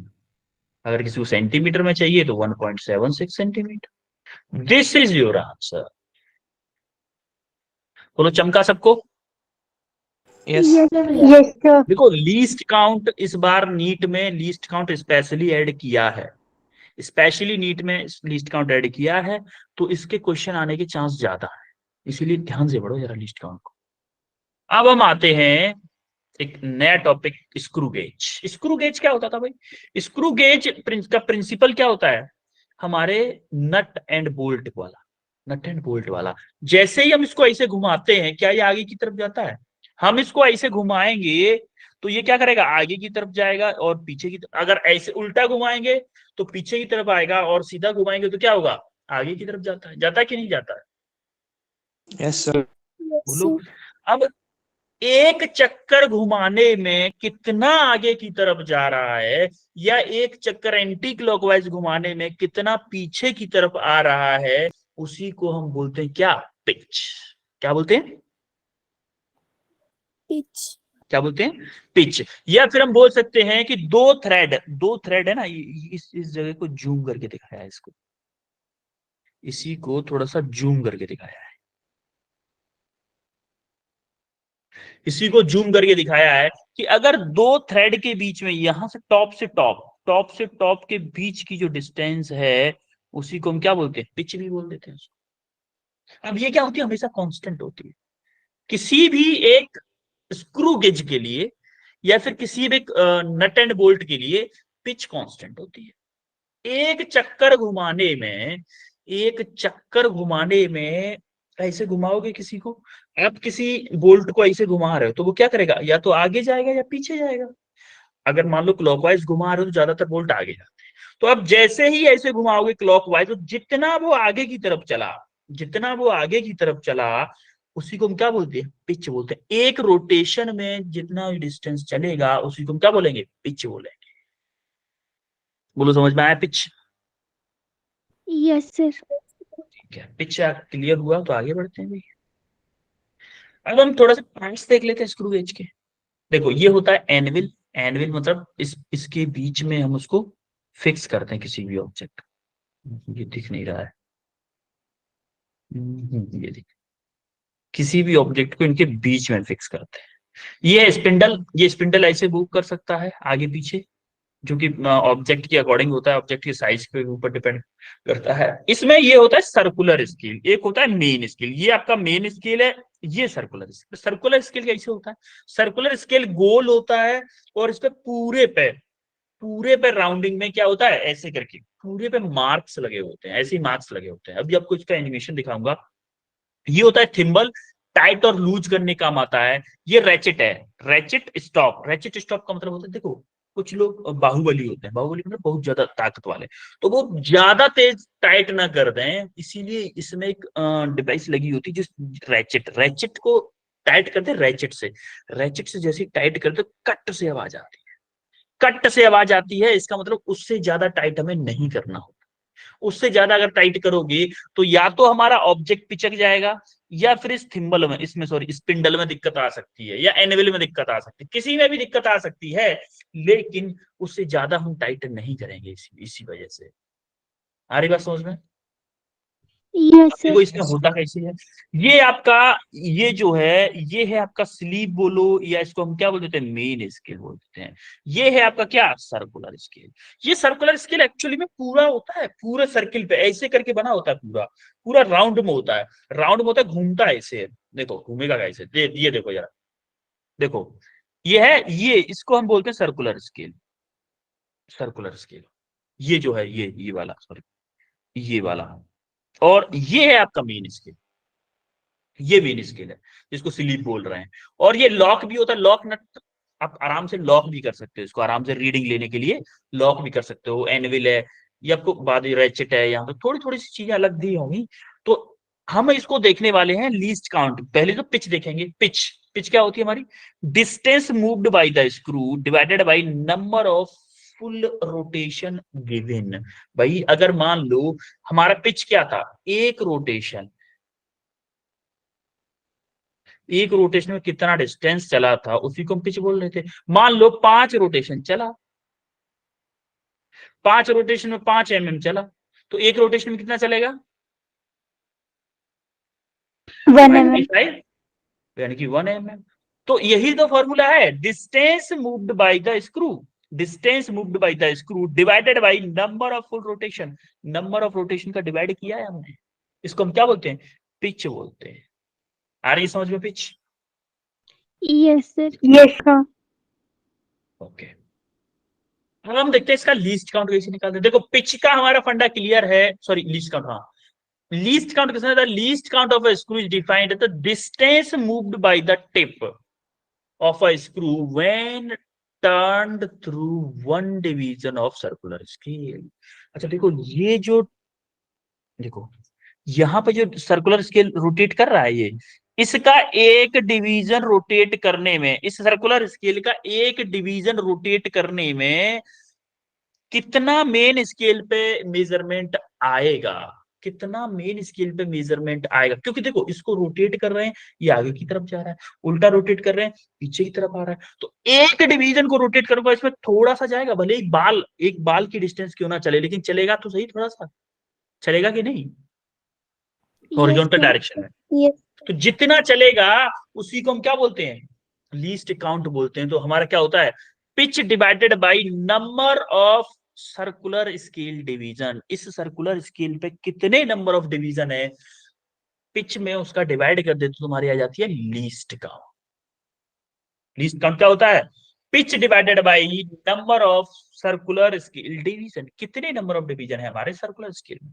अगर किसी को सेंटीमीटर में चाहिए तो 1.76 centimetre. This is your answer. बोलो चमका सबको। Yes. Yes sir. देखो लीस्ट काउंट इस बार नीट में लीस्ट काउंट स्पेशली ऐड किया है। स्पेशली नीट में लीस्ट काउंट ऐड किया है, तो इसके क्वेश्चन आने के चांस ज्यादा है। इसीलिए ध्यान से पढ़ो जरा लीस्ट काउंट को। अब हम आते हैं एक नया topic, screw gauge. Screw gauge क्या होता था भाई? स्क्रू गेज का प्रिंसिपल क्या होता है? हमारे नट एंड बोल्ट वाला, नट एंड बोल्ट वाला। जैसे ही हम इसको ऐसे घुमाते हैं, क्या ये आगे की तरफ जाता है? हम इसको ऐसे घुमाएंगे तो ये क्या करेगा? आगे की तरफ जाएगा और पीछे की तरफ। अगर ऐसे उल्टा घुमाएंगे तो पीछे की तरफ आएगा, और सीधा घुमाएंगे तो क्या होगा? आगे की तरफ जाता है। जाता है कि नहीं जाता है? Yes, sir. Yes, बोलो। sir. अब एक चक्कर घुमाने में कितना आगे की तरफ जा रहा है, या एक चक्कर एंटी क्लॉकवाइज घुमाने में कितना पीछे की तरफ आ रहा है, उसी को हम बोलते हैं क्या? पिच। क्या बोलते हैं? Pitch. क्या बोलते हैं? पिच। या फिर हम बोल सकते हैं कि दो थ्रेड है ना, इस जगह को जूम करके दिखाया है, इसको, इसी को थोड़ा सा जूम करके दिखाया है, इसी को जूम करके दिखाया है कि अगर दो थ्रेड के बीच में, यहां से टॉप से टॉप के बीच की जो डिस्टेंस है, उसी को हम क्या बोलते हैं? पिच भी बोल देते हैं उसको। अब ये क्या होती है? हमेशा कांस्टेंट होती है। किसी भी एक स्क्रू गेज के लिए या फिर किसी भी एक नट एंड बोल्ट के लिए पिच कांस्टेंट होती है। एक चक्कर घुमाने में ऐसे घुमाओगे किसी को, आप किसी बोल्ट को ऐसे घुमा रहे हो तो वो क्या करेगा? या तो आगे जाएगा या पीछे जाएगा। अगर मान लो क्लॉकवाइज घुमा रहे हो तो ज्यादातर बोल्ट आगे जाते हैं। तो अब जैसे ही ऐसे घुमाओगे क्लॉकवाइज, तो जितना वो आगे की तरफ चला, उसी को हम क्या बोलते हैं? पिच बोलते हैं। एक रोटेशन में जितना डिस्टेंस चलेगा, उसी को हम क्या बोलेंगे? पिच बोलेंगे। बोलो, समझ में आया पिच? Yes, sir. ठीक है, पिच क्लियर हुआ तो आगे बढ़ते हैं भाई। अब हम थोड़ा सा पार्ट्स देख लेते हैं स्क्रू गेज के। देखो, ये होता है एनविल। एनविल मतलब इसके बीच में हम उसको फिक्स करते हैं किसी भी ऑब्जेक्ट। ये दिख नहीं रहा है। ये दिख, किसी भी ऑब्जेक्ट को इनके बीच में फिक्स करते हैं। ये है स्पिंडल। ये स्पिंडल ऐसे मूव कर सकता है आगे पीछे, जो कि ऑब्जेक्ट के अकॉर्डिंग होता है, ऑब्जेक्ट की साइज के ऊपर डिपेंड करता है। इसमें ये होता है सर्कुलर स्केल, एक होता है मेन स्केल। ये आपका मेन स्केल है। ये सर्कुलर स्केल। सर्कुलर स्केल कैसे होता है? सर्कुलर स्केल गोल होता है, और इस पे पूरे पे राउंडिंग में क्या होता है? ऐसे करके पूरे पे मार्क्स लगे होते हैं, ऐसे ही मार्क्स लगे होते हैं। अभी आपको इसका एनिमेशन दिखाऊंगा। ये होता है थिम्बल, टाइट और लूज करने काम आता है। ये रैचेट है, रैचेट स्टॉप। रैचेट स्टॉप का मतलब होता है, देखो, कुछ लोग बाहुबली होते हैं, बाहुबली मतलब बहुत ज्यादा ताकत वाले, तो वो ज्यादा तेज टाइट ना कर दें, इसीलिए इसमें एक डिवाइस लगी होती है, जिस रैचेट को टाइट करते हैं। रैचेट से जैसे टाइट करते, कट से आवाज आती है। कट से आवाज आती है, इसका मतलब उससे ज्यादा टाइट हमें नहीं करना होता। उससे ज्यादा अगर टाइट करोगे तो या तो हमारा ऑब्जेक्ट पिचक जाएगा, या फिर इस थिम्बल में, इसमें सॉरी स्पिंडल में दिक्कत आ सकती है, या एनविल में दिक्कत आ सकती है, किसी में भी दिक्कत आ सकती है। लेकिन उससे ज्यादा हम टाइट नहीं करेंगे, इसी वजह से। आ रही बात समझ में? Yes, अब sir. देखो इसमें होता कैसे है। ये आपका, ये जो है, ये है आपका स्लीप बोलो, या इसको हम क्या बोल देते हैं? मेन स्केल बोल देते हैं। ये है आपका क्या? Circular scale. ये सर्कुलर स्केल एक्चुअली में पूरा होता है, पूरे सर्किल पे ऐसे करके बना होता है, पूरा पूरा राउंड में होता है। राउंड में होता है, घूमता है ऐसे। देखो घूमेगा कैसे, ये देखो जरा, देखो, ये है, ये इसको हम बोलते हैं सर्कुलर स्केल। सर्कुलर स्केल, ये जो है, ये वाला, सॉरी, ये वाला। और ये है आपका मेन स्केल। ये मेन स्केल है, जिसको स्लीप बोल रहे हैं। और ये लॉक भी होता है, लॉक नट। आप आराम से लॉक भी कर सकते हो इसको, आराम से रीडिंग लेने के लिए लॉक भी कर सकते हो। एनविल है, ये आपको बाद रेचेट है, यहाँ पे थोड़ी थोड़ी सी चीजें अलग दी होंगी। तो हम इसको देखने वाले हैं लीस्ट काउंट। पहले तो पिच देखेंगे। पिच, पिच क्या होती है हमारी? Distance moved by the screw divided by number of full rotation given. भाई अगर मान लो हमारा पिच क्या था? एक रोटेशन में कितना डिस्टेंस चला था, उसी को हम पिच बोल रहे थे। मान लो 5 रोटेशन चला, 5 रोटेशन में 5 mm चला, तो एक रोटेशन में कितना चलेगा? 1 mm. 5, यानी कि 1 mm। तो यही तो फॉर्मूला है, distance moved by the screw. Distance moved by the screw divided by number of full rotation. Number of rotation का डिवाइड किया है हमने, इसको हम क्या बोलते हैं? पिच बोलते हैं। आ रही समझ में pitch? Yes, sir. Yes, sir. Okay, अब हम देखते हैं इसका लीस्ट काउंट कैसे निकालते हैं। देखो पिच का हमारा फंडा क्लियर है, सॉरी लीस्ट काउंट, हाँ लीस्ट काउंट किसने था, least count of a screw is defined the distance moved by the tip of a screw when turned through one division of circular scale। अच्छा देखो ये जो, देखो यहाँ पे जो सर्कुलर स्केल रोटेट कर रहा है, ये इसका एक डिवीजन रोटेट करने में, इस सर्कुलर स्केल का एक डिवीजन रोटेट करने में कितना मेन स्केल पे मेजरमेंट आएगा, कितना मेन स्केल पे मेजरमेंट आएगा। क्योंकि देखो इसको रोटेट कर रहे हैं, ये आगे की तरफ जा रहा है, उल्टा रोटेट कर रहे हैं पीछे की तरफ आ रहा है, तो एक डिवीजन को रोटेट करूंगा इसमें थोड़ा सा जाएगा, भले एक बाल की डिस्टेंस क्यों ना चले, लेकिन चलेगा तो सही, थोड़ा सा चलेगा कि नहीं, Yes, हॉरिजॉन्टल sir. डायरेक्शन में। Yes. तो जितना चलेगा उसी को हम क्या बोलते हैं, लीस्ट काउंट बोलते हैं। तो हमारा क्या होता है, pitch divided by number of circular scale division, इस सर्कुलर स्केल पे कितने नंबर ऑफ डिवीजन है पिच में, उसका डिवाइड कर देते तो तुम्हारी आ जाती है लीस्ट काउंट। लीस्ट काउंट क्या होता है, pitch divided by number of circular scale division, कितने नंबर ऑफ डिवीजन है हमारे सर्कुलर स्केल में।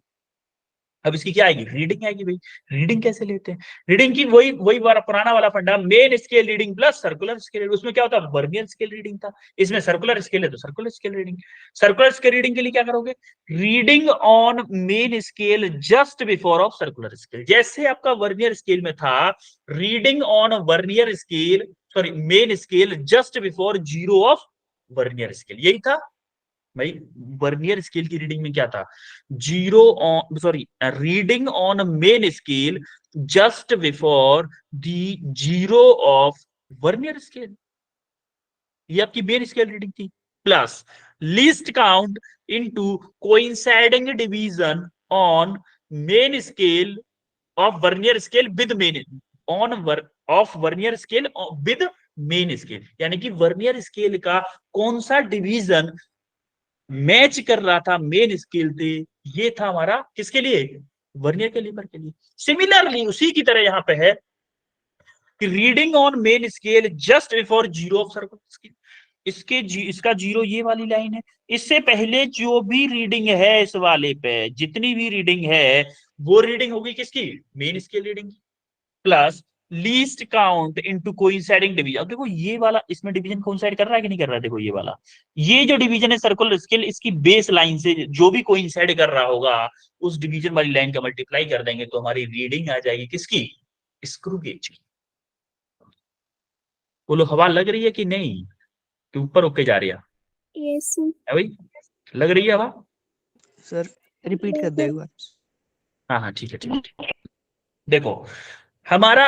अब इसकी क्या आएगी, रीडिंग आएगी भाई। रीडिंग कैसे लेते हैं, रीडिंग की वही वही पुराना वाला फंडा, main scale reading plus circular scale. उसमें क्या होता है, वर्नियर स्केल रीडिंग था, इसमें सर्कुलर स्केल है तो circular scale reading. Circular scale reading के लिए क्या करोगे, reading on main scale just before of circular scale. जैसे आपका वर्नियर स्केल में था reading on vernier scale, sorry main scale just before zero of vernier scale, यही था भाई। वर्नियर स्केल की रीडिंग में क्या था, zero on, sorry reading on main scale just before the zero of vernier scale, ये आपकी मेन स्केल रीडिंग थी। Plus least count into coinciding division on main scale of vernier scale with main on off vernier scale with main scale, यानी कि vernier scale का कौन सा division match कर रहा था मेन स्केल थे, ये था हमारा किसके लिए, वर्नियर कैलिपर के लिए। सिमिलरली उसी की तरह यहां पे है कि reading on main scale just before zero of circular scale, इसका जीरो ये वाली लाइन है, इससे पहले जो भी रीडिंग है इस वाले पे, जितनी भी रीडिंग है वो रीडिंग होगी किसकी, main scale reading. Plus least count into coinciding division. अब देखो ये वाला इसमें डिवीजन कोइंसाइड कर रहा है कि नहीं कर रहा है, देखो ये वाला, ये जो डिवीजन है सर्कुलर स्केल, इसकी बेस लाइन से जो भी कोइंसाइड कर रहा होगा उस डिवीजन वाली लाइन का मल्टीप्लाई कर देंगे तो हमारी रीडिंग आ जाएगी किसकी, स्क्रू गेज की। बोलो हवा लग रही है कि नहीं, कि ऊपर होके जा रही है Yes, sir. भाई, लग रही है हवा। सर रिपीट कर दो एक बार। हाँ हाँ ठीक है ठीक है। देखो हमारा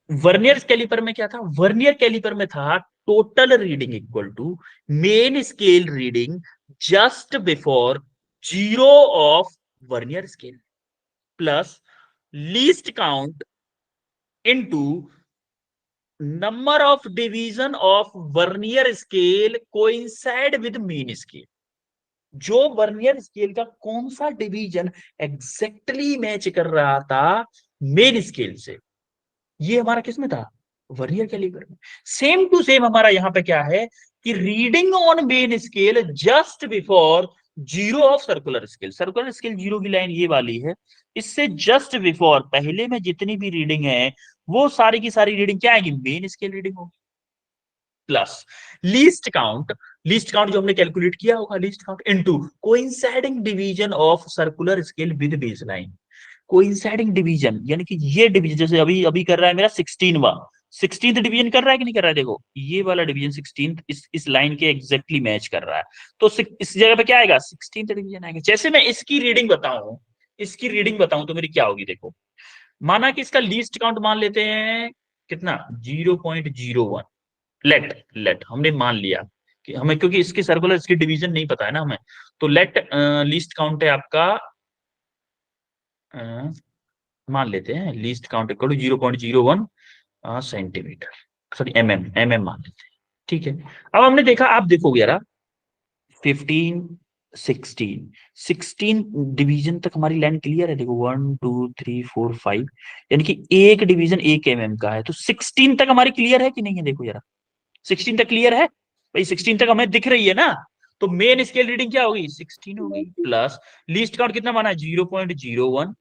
वर्नियर कैलिपर में क्या था, वर्नियर कैलिपर में था total reading equal to main scale reading just before zero of vernier scale plus least count into number of division of vernier scale coincide with main scale. जो vernier scale का कौन सा division exactly match कर रहा था main scale से, ये हमारा किसमें था, वर्नियर कैलिपर में। सेम टू सेम हमारा यहां पे क्या है कि reading on main scale just before zero of circular scale, circular scale zero की लाइन ये वाली है, इससे जस्ट बिफोर पहले में जितनी भी रीडिंग है वो सारी की सारी रीडिंग क्या आएगी, मेन स्केल रीडिंग होगी। Plus least count, least count जो हमने कैलकुलेट किया होगा, least count into coinciding division of circular scale with base line. Coinciding division यानी कि ये डिवीजन जैसे अभी अभी कर रहा है मेरा 16th डिवीजन कर रहा है कि नहीं कर रहा है, देखो ये वाला डिवीजन 16th इस लाइन के एग्जैक्टली मैच कर रहा है, तो इस जगह पे क्या आएगा, 16th डिवीजन आएगा। जैसे मैं इसकी रीडिंग बताऊं, इसकी रीडिंग बताऊं तो मेरी क्या होगी, देखो माना कि इसका लीस्ट काउंट मान लेते हैं कितना, 0.01, लेट हमने मान लिया कि हमें, क्योंकि इसकी सर्कुलर इसकी डिवीजन नहीं पता है ना हमें, तो लेट लीस्ट काउंट है आपका, मान लेते हैं least count equal to 0.01 centimetre, sorry mm मान लेते हैं, ठीक है। अब हमने देखा, आप देखोगे यार 15, 16 डिवीजन तक हमारी लाइन क्लियर है। देखो 1 2 3 4 5, यानी कि एक डिवीजन 1 mm का है, तो 16 तक हमारी क्लियर है कि नहीं है? देखो जरा, 16 तक क्लियर है भाई, 16 तक हमें दिख रही है ना। तो मेन स्केल रीडिंग क्या होगी? 16 होगी, प्लस लीस्ट काउंट कितना माना है? 0.01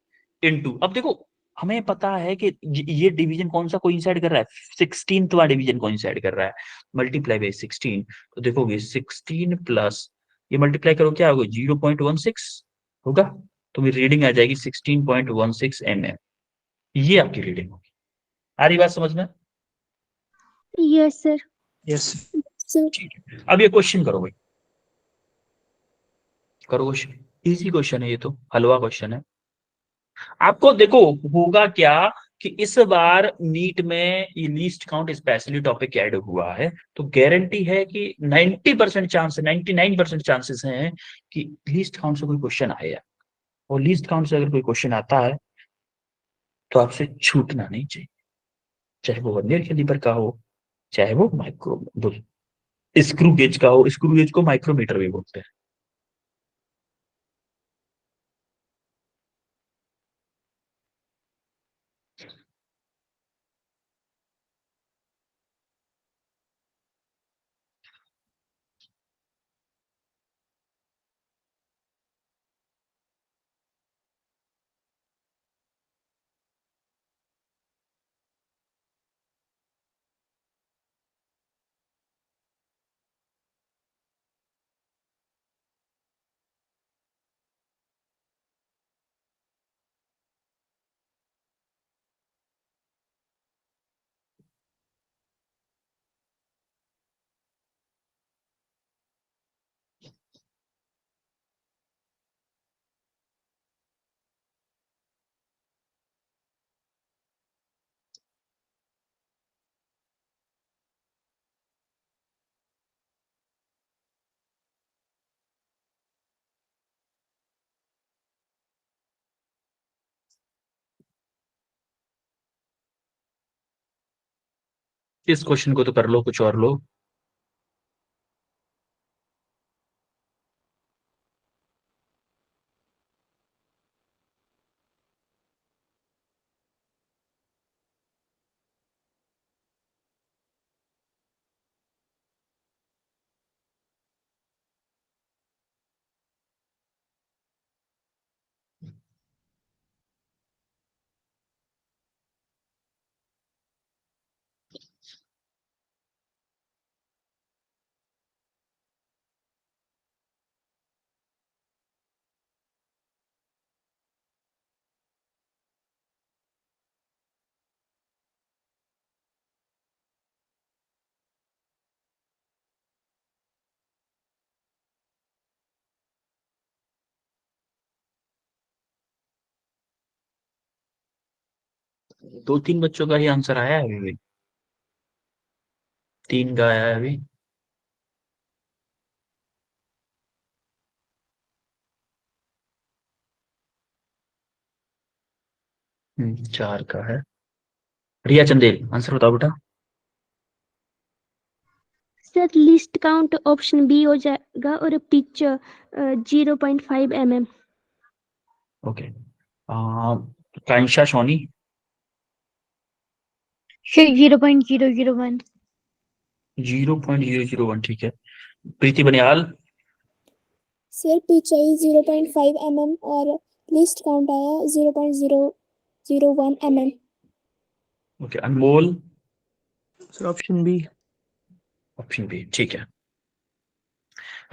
इंटू, अब देखो हमें पता है कि ये डिवीजन कौन सा कोइंसाइड कर रहा है, 16वां डिवीजन कोइंसाइड कर रहा है, मल्टीप्लाई बाई 16। तो देखोगे 16 प्लस ये मल्टीप्लाई करो, क्या होगा? 0.16 होगा, तो मेरी रीडिंग आ जाएगी 16.16 mm। ये आपकी रीडिंग होगी। आ रही बात समझ में? Yes sir. यस सर ठीक है, अब ये क्वेश्चन करो भाई, करो क्वेश्चन। इजी क्वेश्चन है ये, तो हलवा क्वेश्चन है। आपको देखो होगा क्या कि इस बार नीट में ये least count specially topic add हुआ है, तो गारंटी है कि 90% चांस, 99% चांसेस हैं कि लीस्ट काउंट से कोई क्वेश्चन आएगा। और लीस्ट काउंट से अगर कोई क्वेश्चन आता है तो आपसे छूटना नहीं चाहिए, चाहे वो वर्नियर कैलिपर का हो, चाहे वो माइक्रो स्क्रू गेज का हो। स्क्रू गेज को माइक्रोमीटर भी बोलते हैं। इस क्वेश्चन को तो कर लो, कुछ और लो। दो तीन बच्चों का ही आंसर आया है अभी भी, 3 का आया है अभी। चार का है। रिया चंदेल, आंसर बताओ बेटा। Sir least count option b हो जाएगा और pitch 0.5 mm। Okay, Kansha Soni. Sir 0.001। 0.001, ठीक है। प्रीति बनियाल। सर पिच आई 0.5 mm और लिस्ट काउंट आया 0.001 mm। Okay, Anmol. Sir option b. Option b, ठीक है।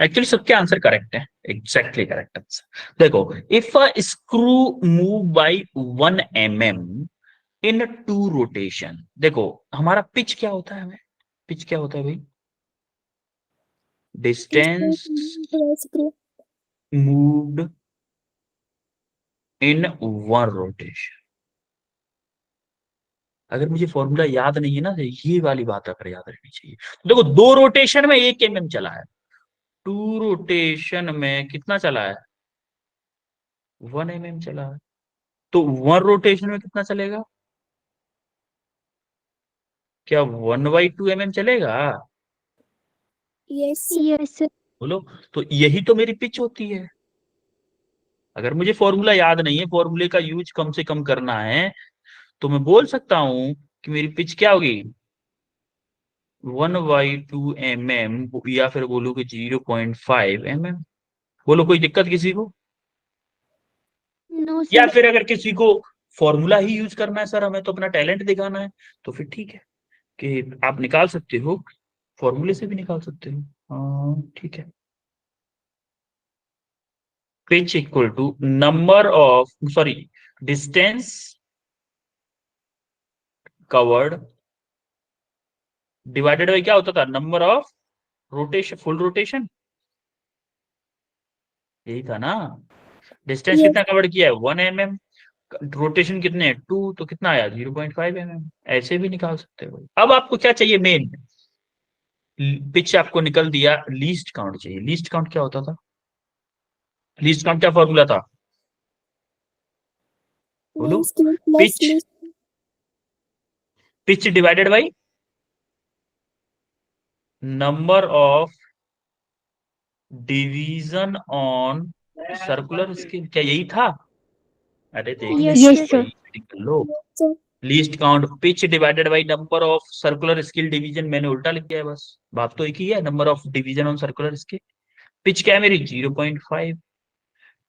एक्चुअली सबके आंसर करेक्ट है, एग्जैक्टली करेक्ट आंसर। देखो, if a screw move by 1 mm in 2 rotation, देखो हमारा पिच क्या होता है? हमें पिच क्या होता है भाई? Distance screw moved in 1 rotation. अगर मुझे फॉर्मूला याद नहीं है ना, तो ये वाली बात अगर याद रखनी चाहिए। तो देखो 2 रोटेशन में 1 mm चला है, 2 रोटेशन में कितना चला है? 1 mm चला है। तो 1 रोटेशन में कितना चलेगा? क्या 1/2 mm चलेगा? Yes yes sir. बोलो। तो यही तो मेरी पिच होती है। अगर मुझे फॉर्मूला याद नहीं है, फॉर्मूले का यूज कम से कम करना है, तो मैं बोल सकता हूं कि मेरी पिच क्या होगी, 1/2 mm, या फिर बोलूं कि 0.5 mm। बोलो, कोई दिक्कत किसी को? नो या सर। फिर अगर किसी को फॉर्मूला ही यूज करना है, सर हमें तो अपना टैलेंट दिखाना है, तो फिर ठीक है कि आप निकाल सकते हो, फॉर्मूले से भी निकाल सकते हो। ठीक है। Pitch equal to number of, sorry, distance covered divided by क्या होता था, number of rotation, full rotation, यही था ना। Distance Yes. कितना कवर किया है, 1 mm, रोटेशन कितने हैं, 2, तो कितना आया, 0.5 mm। ऐसे भी निकाल सकते हो। अब आपको क्या चाहिए, मेन पिच आपको निकल दिया, लीस्ट काउंट चाहिए। लीस्ट काउंट क्या होता था, लीस्ट काउंट क्या फॉर्मूला था, बोलो। Mean scale plus pitch, least. Pitch divided by number of division on circular scale, क्या यही था? अरे देखने यस दो सर। भाई, reading कर लो। So least count pitch divided by number of circular scale division, मैंने उल्टा लिख दिया है बस, बात तो एक ही है, number of division on circular scale. Pitch क्या है मेरी, 0.5,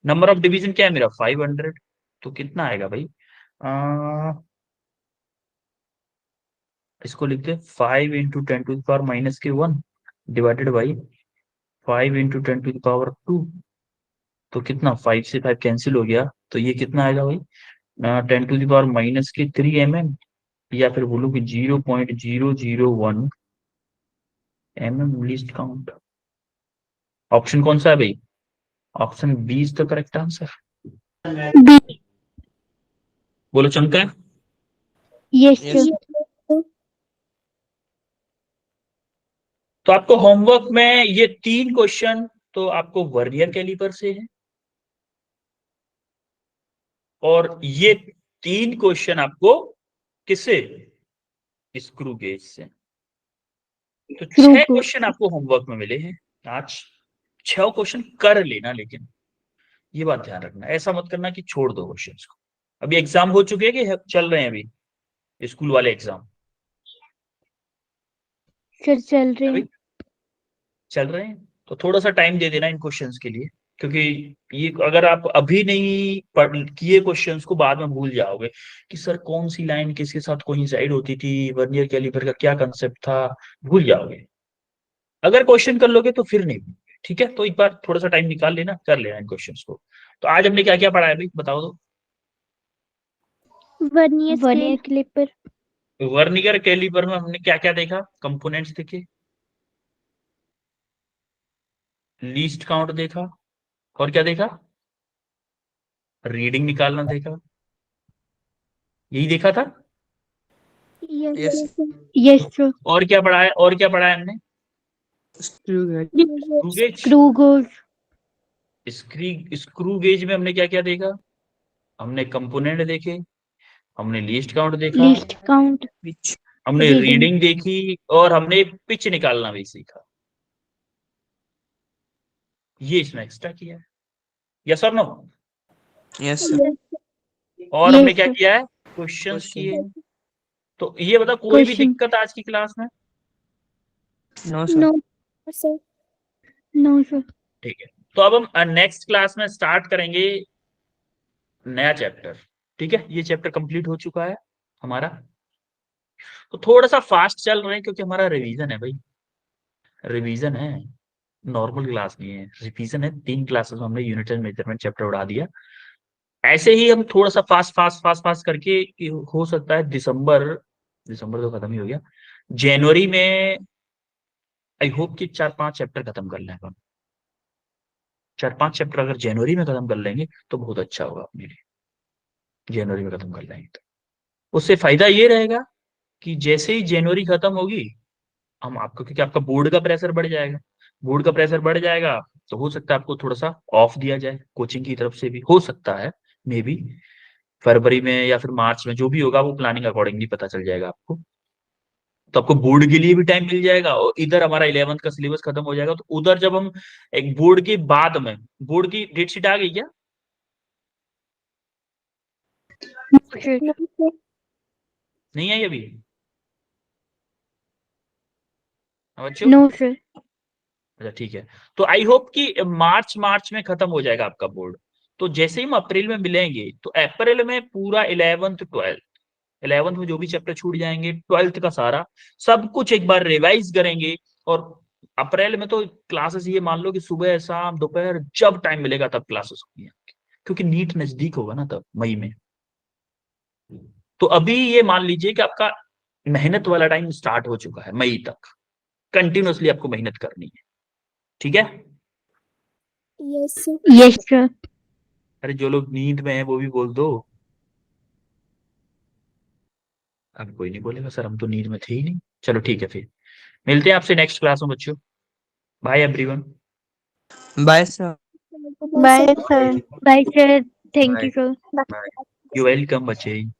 नंबर ऑफ डिवीजन क्या है मेरा, 500, तो कितना आएगा भाई, इसको लिखते हैं 5 × 10⁻⁻1 डिवाइडेड बाई 5 × 10⁻²। तो कितना, 5 से 5 कैंसिल हो गया, तो ये कितना आएगा भाई, 10⁻³ या फिर बोलूं कि 0.001 mm लीस्ट काउंट। ऑप्शन कौन सा है भाई, option B is the correct answer. B. बोलो, चमका है? Yes Yes. सर। तो आपको होमवर्क में ये 3 क्वेश्चन तो आपको वर्नियर कैलिपर से है, और ये 3 क्वेश्चन आपको किससे, स्क्रू गेज से। तो स्क्रू 6 को। क्वेश्चन आपको होमवर्क में मिले हैं आज। 6 क्वेश्चन कर लेना, लेकिन ये बात ध्यान रखना, ऐसा मत करना कि छोड़ दो क्वेश्चन को। अभी एग्जाम हो चुके हैं कि चल रहे हैं अभी स्कूल वाले एग्जाम? सर चल रहे अभी हैं। चल रहे हैं, तो थोड़ा सा टाइम दे देना इन क्वेश्चंस के लिए, क्योंकि ये अगर आप अभी नहीं पढ़ किए क्वेश्चंस को, बाद में भूल जाओगे कि सर कौन सी लाइन किसके साथ कोइंसाइड होती थी, वर्नियर कैलिपर का क्या कंसेप्ट था, भूल जाओगे। अगर क्वेश्चन कर लोगे तो फिर नहीं भूलोगे, ठीक है? तो एक बार थोड़ा सा टाइम निकाल लेना, कर लेना इन क्वेश्चंस को। तो आज हमने क्या क्या पढ़ा है भाई, बताओ तो। Vernier scale. Caliper. Vernier caliper में हमने क्या क्या देखा, कंपोनेंट्स देखे, लीस्ट काउंट देखा, और क्या देखा, रीडिंग निकालना देखा, यही देखा था। Yes Yes. Yes sir. और क्या पढ़ा है, और क्या पढ़ा है हमने, Screw gauge. Screw gauge. Screw gauge. Screw gauge में हमने क्या क्या देखा, हमने कंपोनेंट देखे, हमने लीस्ट काउंट देखा, लीस्ट काउंट। Which? हमने रीडिंग। रीडिंग देखी, और हमने पिच निकालना भी सीखा। ये इसमें एक्स्ट्रा किया है, यस और नो? Yes, sir. और हमने यस क्या सर। किया है, क्वेश्चंस Question. किए। तो ये बता, कोई भी क्वेश्चन। दिक्कत आज की क्लास में? No, sir. No. sir. No sir. ठीक है, तो अब हम नेक्स्ट क्लास में स्टार्ट करेंगे नया चैप्टर। ठीक है, ये चैप्टर कंप्लीट हो चुका है हमारा, तो थोड़ा सा फास्ट चल रहे हैं क्योंकि हमारा रिवीजन है भाई, रिवीजन है, नॉर्मल क्लास नहीं है, रिवीजन है। 3 क्लासेस में हमने यूनिट एंड मेजरमेंट चैप्टर उड़ा दिया। ऐसे ही हम थोड़ा सा फास्ट फास्ट फास्ट फास्ट करके हो सकता है दिसंबर, दिसंबर तो खत्म ही हो गया, जनवरी में आई होप कि 4-5 चैप्टर खत्म कर लें हम। 4-5 चैप्टर अगर जनवरी में खत्म कर लेंगे तो बहुत अच्छा होगा अपने लिए, जनवरी में खत्म कर लेंगे तो उससे फायदा ये रहेगा कि जैसे ही जनवरी खत्म होगी, हम आपको, क्योंकि आपका बोर्ड का प्रेशर बढ़ जाएगा, बोर्ड का प्रेशर बढ़ जाएगा, तो हो सकता है आपको थोड़ा सा ऑफ दिया जाए कोचिंग की तरफ से भी, हो सकता है मे बी फरवरी में या फिर मार्च में, जो भी होगा वो प्लानिंग अकॉर्डिंगली पता चल जाएगा आपको। तो आपको बोर्ड के लिए भी टाइम मिल जाएगा और इधर हमारा 11th का सिलेबस खत्म हो जाएगा। तो उधर जब हम एक बोर्ड के बाद में, बोर्ड की डेट शीट आ गई क्या? sir. No, sir. नहीं आई अभी? बच्चों No, sir. अच्छा ठीक है। तो आई होप कि मार्च में खत्म हो जाएगा आपका बोर्ड। तो जैसे ही हम अप्रैल में मिलेंगे तो अप्रैल में पूरा 11th में जो भी चैप्टर छूट जाएंगे, 12th का सारा सब कुछ एक बार रिवाइज करेंगे। और अप्रैल में तो क्लासेस ये मान लो कि सुबह शाम दोपहर जब टाइम मिलेगा तब क्लासेस होंगी आपकी, क्योंकि नीट नजदीक होगा ना तब मई में। तो अभी ये मान लीजिए कि आपका मेहनत वाला टाइम स्टार्ट हो चुका है, मई तक कंटिन्यूअसली आपको मेहनत करनी है, ठीक है? Yes, sir. Yes, sir. अरे जो लोग नींद में है वो भी बोल दो। अब कोई नहीं बोलेगा सर हम तो नींद में थे ही नहीं। चलो ठीक है, फिर मिलते हैं आपसे नेक्स्ट क्लास में बच्चों। Bye everyone. Bye, sir. Bye, Bye, sir. sir. Bye, sir. Thank you, sir. Bye. You welcome बच्चे।